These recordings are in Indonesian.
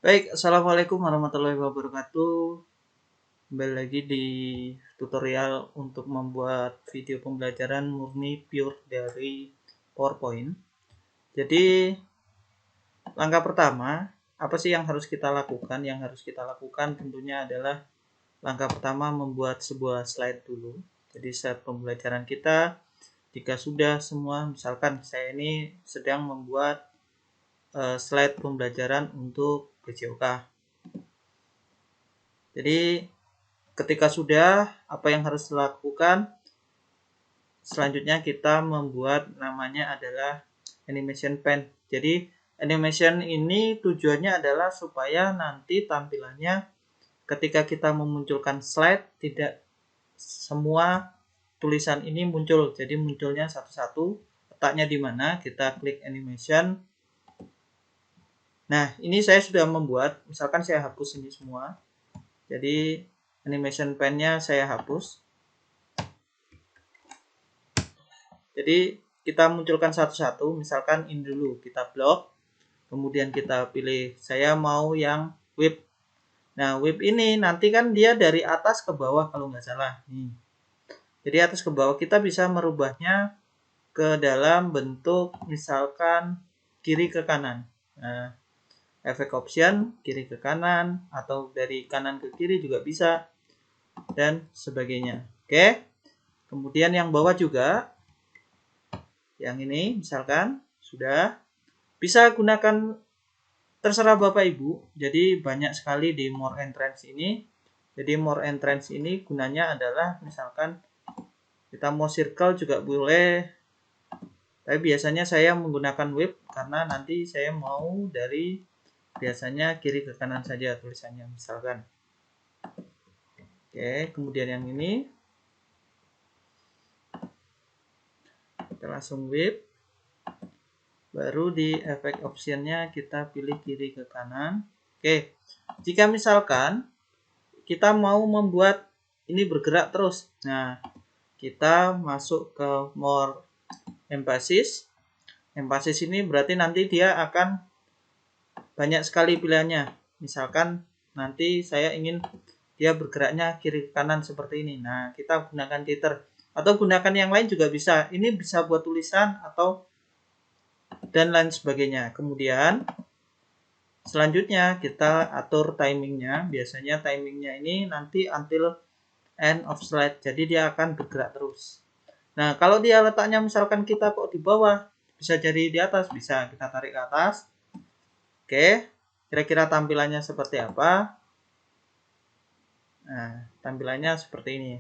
Baik, Assalamualaikum warahmatullahi wabarakatuh. Kembali lagi di tutorial untuk membuat video pembelajaran murni pure dari PowerPoint. Jadi, langkah pertama, apa sih yang harus kita lakukan? Yang harus kita lakukan tentunya adalah langkah pertama membuat sebuah slide dulu. Jadi, slide pembelajaran kita, jika sudah semua, misalkan saya ini sedang membuat slide pembelajaran untuk PJOK. Jadi ketika sudah, apa yang harus dilakukan? Selanjutnya kita membuat namanya adalah animation pen. Jadi animation ini tujuannya adalah supaya nanti tampilannya ketika kita memunculkan slide tidak semua tulisan ini muncul. Jadi munculnya satu-satu. Letaknya di mana? Kita klik animation. Nah, ini saya sudah membuat. Misalkan saya hapus ini semua. Jadi animation pen-nya saya hapus. Jadi kita munculkan satu-satu, misalkan ini dulu kita blok, kemudian kita pilih saya mau yang whip. Nah, whip ini nanti kan dia dari atas ke bawah kalau nggak salah. Nih. Jadi atas ke bawah kita bisa merubahnya ke dalam bentuk misalkan kiri ke kanan. Nah, efek option kiri ke kanan atau dari kanan ke kiri juga bisa dan sebagainya. Oke. Kemudian yang bawah juga yang ini misalkan sudah bisa gunakan terserah Bapak Ibu. Jadi banyak sekali di more entrance ini. Jadi more entrance ini gunanya adalah misalkan kita mau circle juga boleh. Tapi biasanya saya menggunakan whip karena nanti saya mau dari biasanya kiri ke kanan saja tulisannya misalkan. Oke, kemudian yang ini kita langsung whip. Baru di efek optionnya kita pilih kiri ke kanan. Oke, jika misalkan kita mau membuat ini bergerak terus. Nah, kita masuk ke more emphasis. Emphasis ini berarti nanti dia akan banyak sekali pilihannya. Misalkan nanti saya ingin dia bergeraknya kiri ke kanan seperti ini. Nah, kita gunakan titer. Atau gunakan yang lain juga bisa. Ini bisa buat tulisan atau dan lain sebagainya. Kemudian selanjutnya kita atur timingnya. Biasanya timingnya ini nanti until end of slide. Jadi dia akan bergerak terus. Nah, kalau dia letaknya misalkan kita kok di bawah, bisa jadi di atas, bisa kita tarik ke atas. Oke, kira-kira tampilannya seperti apa? Nah, tampilannya seperti ini.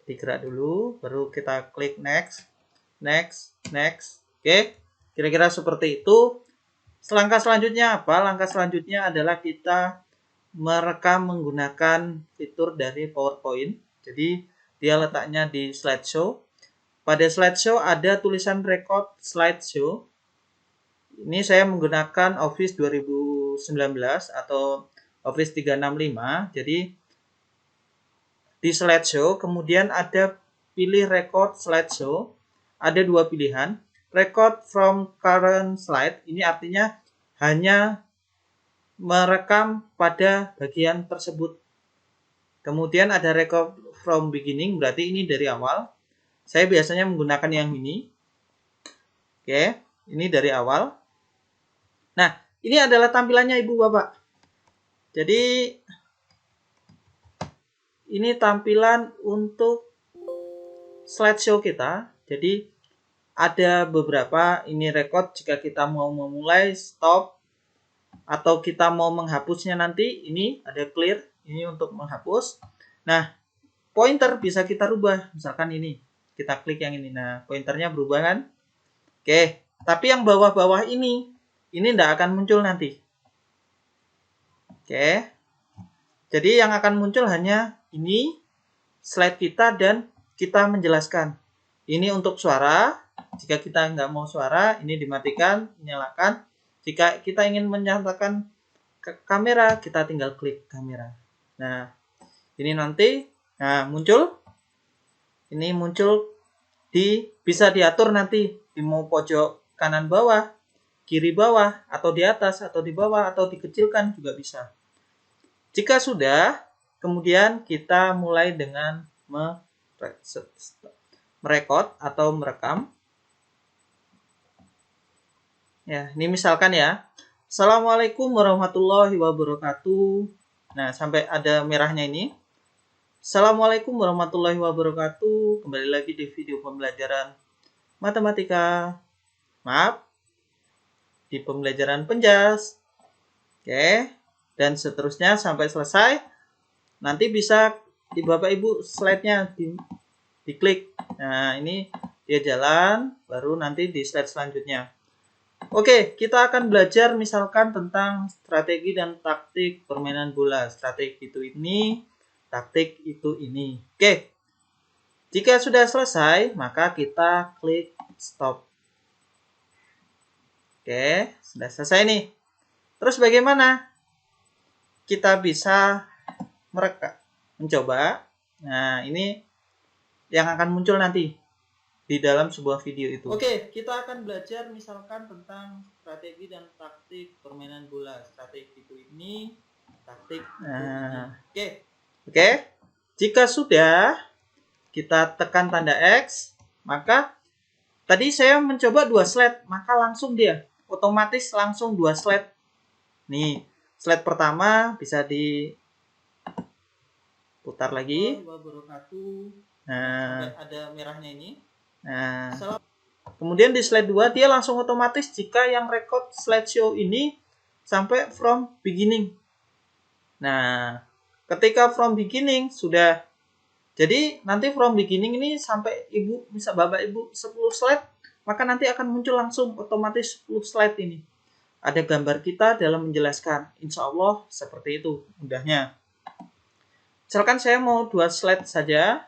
Digerak dulu, baru kita klik next, next, next. Oke, kira-kira seperti itu. Langkah selanjutnya apa? Langkah selanjutnya adalah kita merekam menggunakan fitur dari PowerPoint. Jadi dia letaknya di slideshow. Pada slideshow ada tulisan record slideshow. Ini saya menggunakan Office 2019 atau Office 365. Jadi di slideshow kemudian ada pilih record slideshow. Ada dua pilihan. Record from current slide. Ini artinya hanya merekam pada bagian tersebut. Kemudian ada record from beginning, berarti ini dari awal. Saya biasanya menggunakan yang ini. Oke, ini dari awal. Nah, ini adalah tampilannya Ibu Bapak. Jadi, ini tampilan untuk slideshow kita. Jadi, ada beberapa, ini record jika kita mau memulai, stop, atau kita mau menghapusnya nanti, ini ada clear, ini untuk menghapus. Nah, pointer bisa kita rubah, misalkan ini, kita klik yang ini, nah pointernya berubah kan? Oke, tapi yang bawah-bawah ini tidak akan muncul nanti. Oke, jadi yang akan muncul hanya ini, slide kita dan kita menjelaskan. Ini untuk suara, jika kita nggak mau suara, ini dimatikan, nyalakan. Jika kita ingin menyalakan kamera, kita tinggal klik kamera. Nah, ini nanti, nah muncul, ini muncul bisa diatur nanti di mau pojok kanan bawah, kiri bawah, atau di atas, atau di bawah, atau dikecilkan juga bisa. Jika sudah, kemudian kita mulai dengan merekod atau merekam. Ya, ini misalkan ya. Assalamualaikum warahmatullahi wabarakatuh. Nah, sampai ada merahnya ini. Assalamualaikum warahmatullahi wabarakatuh. Kembali lagi di video pembelajaran matematika. Maaf, di pembelajaran penjas. Oke, dan seterusnya sampai selesai. Nanti bisa di Bapak Ibu slide-nya diklik. Nah, ini dia jalan, baru nanti di slide selanjutnya. Oke, kita akan belajar misalkan tentang strategi dan taktik permainan bola. Strategi itu ini, taktik itu ini. Oke, jika sudah selesai, maka kita klik stop. Oke, sudah selesai nih. Terus bagaimana? Kita bisa mencoba. Nah, ini yang akan muncul nanti di dalam sebuah video itu. Oke, kita akan belajar misalkan tentang strategi dan taktik permainan bola. Strategi itu ini, taktik itu ini. Oke. Jika sudah, kita tekan tanda X, maka tadi saya mencoba 2 slide, maka langsung dia otomatis langsung 2 slide. Nih, slide pertama bisa diputar lagi. Nah, ada merahnya ini. Nah, kemudian di slide 2 dia langsung otomatis jika yang record slideshow ini sampai from beginning. Nah, ketika from beginning sudah, jadi nanti from beginning ini sampai Ibu, bisa Bapak Ibu 10 slide, maka nanti akan muncul langsung otomatis 10 slide ini. Ada gambar kita dalam menjelaskan. Insya Allah seperti itu mudahnya. Misalkan saya mau 2 slide saja.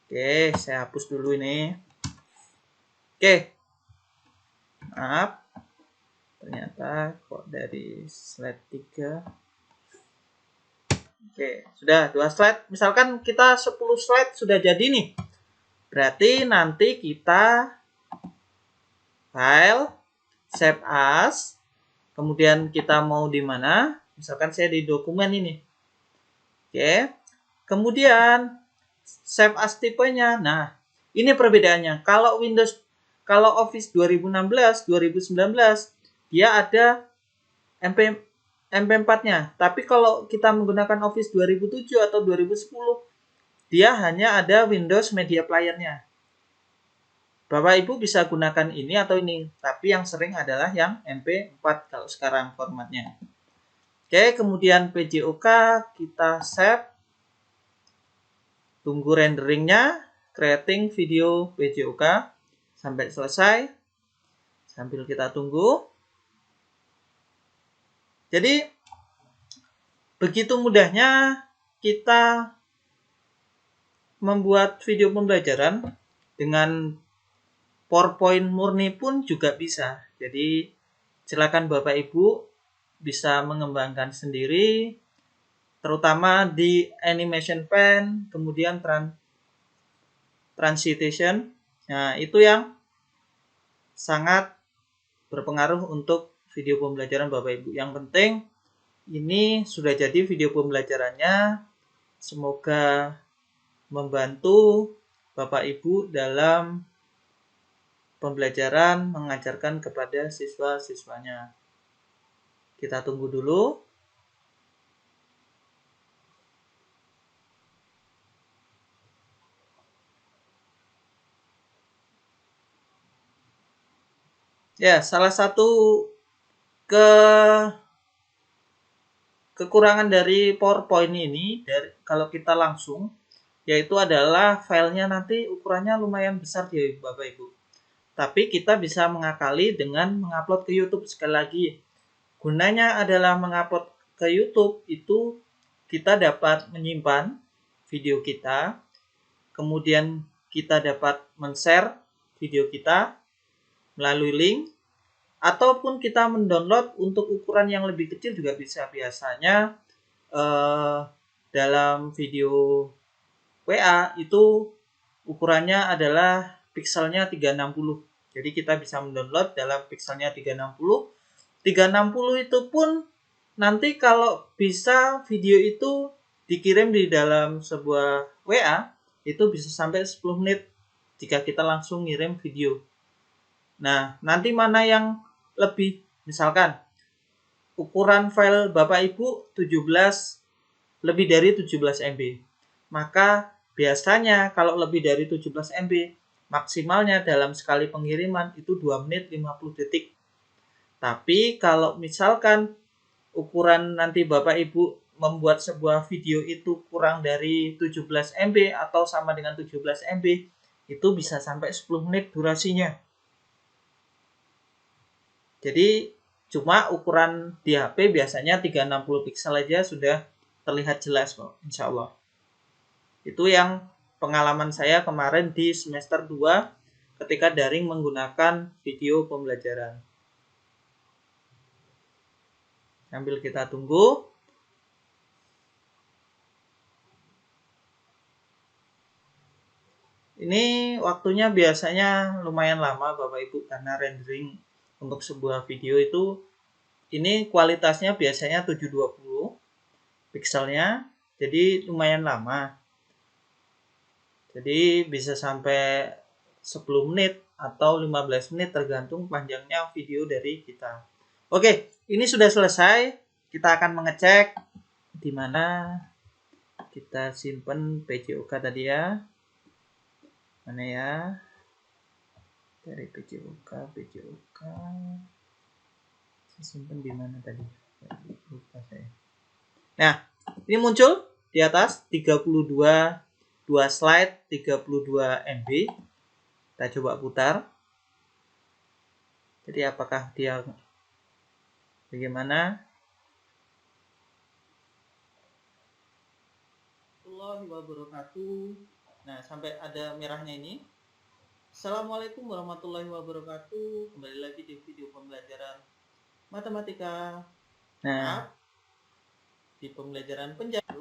Oke, saya hapus dulu ini. Oke. Maaf. Ternyata kok dari slide 3. Oke, sudah 2 slide. Misalkan kita 10 slide sudah jadi nih. Berarti nanti kita file, save as, kemudian kita mau di mana? Misalkan saya di dokumen ini. Oke. Kemudian save as tipenya. Nah, ini perbedaannya. Kalau Office 2016, 2019 dia ada MP4-nya. Tapi kalau kita menggunakan Office 2007 atau 2010, dia hanya ada Windows Media Player-nya. Bapak Ibu bisa gunakan ini atau ini, tapi yang sering adalah yang MP4 kalau sekarang formatnya. Oke, kemudian PJOK kita save. Tunggu renderingnya, creating video PJOK sampai selesai. Sambil kita tunggu. Jadi, begitu mudahnya kita membuat video pembelajaran dengan PowerPoint murni pun juga bisa. Jadi, silakan Bapak Ibu bisa mengembangkan sendiri, terutama di animation pen, kemudian transition. Nah, itu yang sangat berpengaruh untuk video pembelajaran Bapak Ibu. Yang penting ini sudah jadi video pembelajarannya. Semoga membantu Bapak Ibu dalam pembelajaran mengajarkan kepada siswa-siswanya. Kita tunggu dulu. Ya, salah satu kekurangan dari PowerPoint ini, kalau kita langsung, yaitu adalah filenya nanti ukurannya lumayan besar ya Bapak Ibu. Tapi kita bisa mengakali dengan mengupload ke YouTube. Sekali lagi, gunanya adalah mengupload ke YouTube itu kita dapat menyimpan video kita, kemudian kita dapat men-share video kita melalui link, ataupun kita mendownload untuk ukuran yang lebih kecil juga bisa. Biasanya dalam video WA itu ukurannya adalah pixelnya 360. Jadi kita bisa mendownload dalam pixelnya 360. 360 itu pun nanti kalau bisa video itu dikirim di dalam sebuah WA, itu bisa sampai 10 menit jika kita langsung ngirim video. Nah, nanti mana yang lebih, misalkan ukuran file Bapak Ibu 17 lebih dari 17 MB. Maka biasanya kalau lebih dari 17 MB, maksimalnya dalam sekali pengiriman itu 2 menit 50 detik. Tapi kalau misalkan ukuran nanti Bapak Ibu membuat sebuah video itu kurang dari 17 MB atau sama dengan 17 MB, itu bisa sampai 10 menit durasinya. Jadi cuma ukuran di HP biasanya 360 pixel aja sudah terlihat jelas kok, insya Allah. Itu yang pengalaman saya kemarin di semester 2 ketika daring menggunakan video pembelajaran. Sambil kita tunggu. Ini waktunya biasanya lumayan lama Bapak Ibu karena rendering untuk sebuah video itu ini kualitasnya biasanya 720 pixelnya, jadi lumayan lama. Jadi bisa sampai 10 menit atau 15 menit tergantung panjangnya video dari kita. Oke, ini sudah selesai. Kita akan mengecek di mana kita simpan PJOK tadi ya. Mana ya? Dari PJOK. Saya simpan di mana tadi? Lupa saya. Nah, ini muncul di atas 32 2 slide 32 MB. Kita coba putar. Jadi apakah dia bagaimana? Warahmatullahi wabarakatuh. Nah, sampai ada merahnya ini. Assalamualaikum warahmatullahi wabarakatuh. Kembali lagi di video pembelajaran matematika. Nah, di pembelajaran penjara.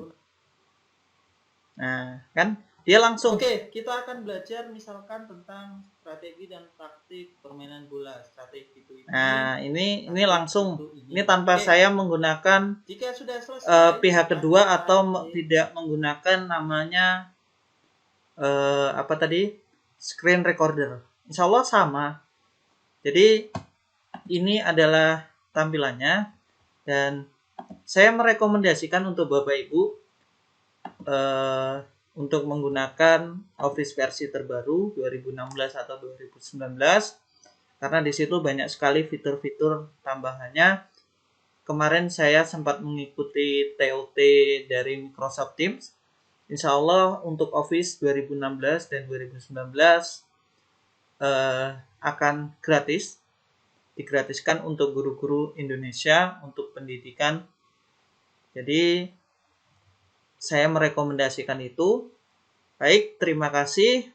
Nah, kan dia langsung. Oke, kita akan belajar misalkan tentang strategi dan praktik permainan bola. Strategi itu. Nah, ini langsung. Ini tanpa saya menggunakan jika sudah selesai, pihak kedua atau tidak menggunakan namanya apa tadi? Screen recorder. Insya Allah sama. Jadi ini adalah tampilannya dan saya merekomendasikan untuk Bapak Ibu untuk menggunakan Office versi terbaru 2016 atau 2019 karena di situ banyak sekali fitur-fitur tambahannya. Kemarin saya sempat mengikuti TOT dari Microsoft Teams. Insya Allah untuk Office 2016 dan 2019 akan gratis, digratiskan untuk guru-guru Indonesia untuk pendidikan. Jadi saya merekomendasikan itu. Baik, terima kasih.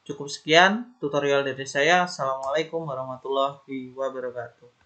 Cukup sekian tutorial dari saya. Assalamualaikum warahmatullahi wabarakatuh.